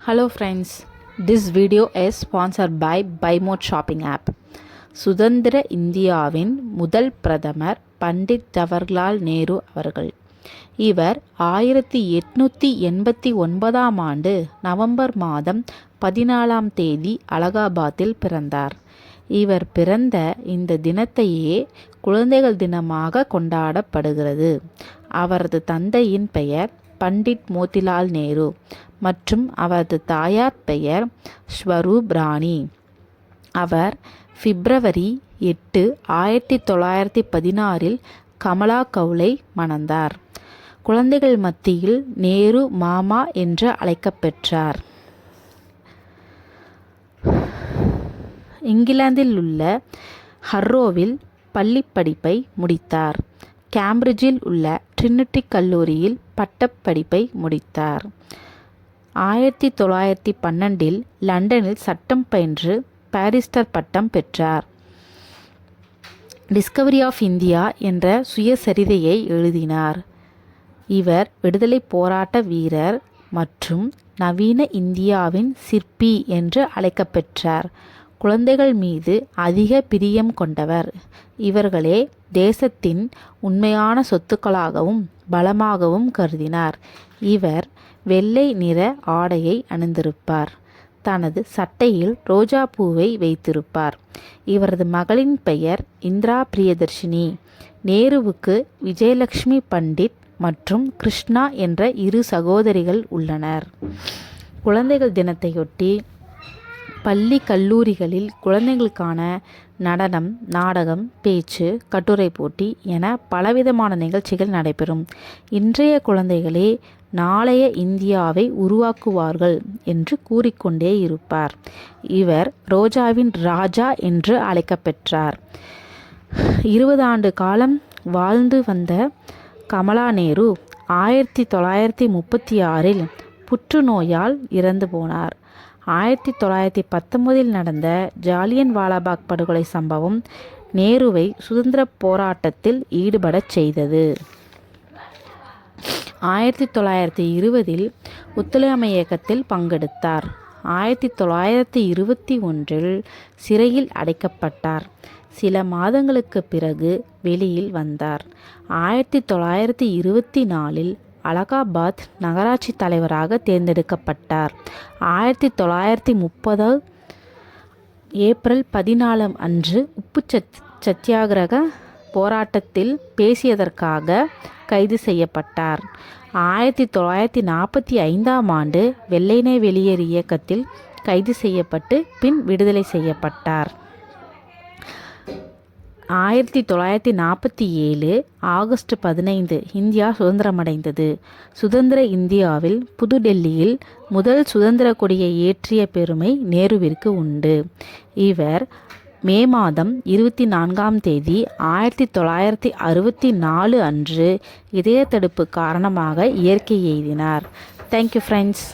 Hello friends, this video is sponsored by BuyMode shopping app. சுதந்திர இந்தியாவின் முதல் பிரதமர் பண்டிட் ஜவஹர்லால் நேரு அவர்கள். இவர் 1889 ஆண்டு நவம்பர் மாதம் 14ஆம் தேதி அலகாபாத்தில் பிறந்தார். இவர் பிறந்த இந்த தினத்தையே குழந்தைகள் தினமாக கொண்டாடப்படுகிறது. அவரது தந்தையின் பெயர் பண்டிட் மோதிலால் நேரு மற்றும் அவரது தாயார் பெயர் ஸ்வரூப் ராணி. அவர் பிப்ரவரி 8, 1916 கமலா கவுலை மணந்தார். குழந்தைகள் மத்தியில் நேரு மாமா என்று அழைக்கப்பெற்றார். இங்கிலாந்தில் உள்ள ஹர்ரோவில் பள்ளிப்படிப்பை முடித்தார். கேம்பிரிட்ஜில் உள்ள ட்ரினிட்டி கல்லூரியில் பட்டப்படிப்பை முடித்தார். 1912 லண்டனில் சட்டம் பயின்று பாரிஸ்டர் பட்டம் பெற்றார். டிஸ்கவரி ஆஃப் இந்தியா என்ற சுயசரிதையை எழுதினார். இவர் விடுதலை போராட்ட வீரர் மற்றும் நவீன இந்தியாவின் சிற்பி என்று அழைக்கப்பெற்றார். குழந்தைகள் மீது அதிக பிரியம் கொண்டவர். இவர்களே தேசத்தின் உண்மையான சொத்துக்களாகவும் பலமாகவும் கருதினார். இவர் வெள்ளை நிற ஆடையை அணிந்திருப்பார். தனது சட்டையில் ரோஜா பூவை வைத்திருப்பார். இவரது மகளின் பெயர் இந்திரா பிரியதர்ஷினி. நேருவுக்கு விஜயலட்சுமி பண்டிட் மற்றும் கிருஷ்ணா என்ற 2 சகோதரிகள் உள்ளனர். குழந்தைகள் தினத்தையொட்டி பள்ளி கல்லூரிகளில் குழந்தைகளுக்கான நடனம், நாடகம், பேச்சு, கட்டுரை போட்டி என பலவிதமான நிகழ்ச்சிகள் நடைபெறும். இன்றைய குழந்தைகளே நாளைய இந்தியாவை உருவாக்குவார்கள் என்று கூறிக்கொண்டே இருப்பார். இவர் ரோஜாவின் ராஜா என்று அழைக்கப்பெற்றார். 20 ஆண்டு காலம் வாழ்ந்து வந்த கமலா நேரு 1936 புற்றுநோயால் இறந்து போனார். 1919 நடந்த ஜாலியன் வாலாபாக் படுகொலை சம்பவம் நேருவை சுதந்திர போராட்டத்தில் ஈடுபடச் செய்தது. 1920 ஒத்துழையாமை இயக்கத்தில் பங்கெடுத்தார். 1921 சிறையில் அடைக்கப்பட்டார். சில மாதங்களுக்கு பிறகு வெளியில் வந்தார். 1924 அலகாபாத் நகராட்சி தலைவராக தேர்ந்தெடுக்கப்பட்டார். 1930 ஏப்ரல் 14 அன்று உப்பு சத்தியாகிரக போராட்டத்தில் பேசியதற்காக கைது செய்யப்பட்டார். 1945 ஆண்டு வெள்ளையனே வெளியேறு இயக்கத்தில் கைது செய்யப்பட்டு பின் விடுதலை செய்யப்பட்டார். 1947 ஆகஸ்ட் 15 இந்தியா சுதந்திரமடைந்தது. சுதந்திர இந்தியாவில் புதுடெல்லியில் முதல் சுதந்திர கொடியை ஏற்றிய பெருமை நேருவிற்கு உண்டு. இவர் மே மாதம் 24ஆம் தேதி 1964 அன்று இதய தடுப்பு காரணமாக இயற்கை எய்தினார். Thank you friends.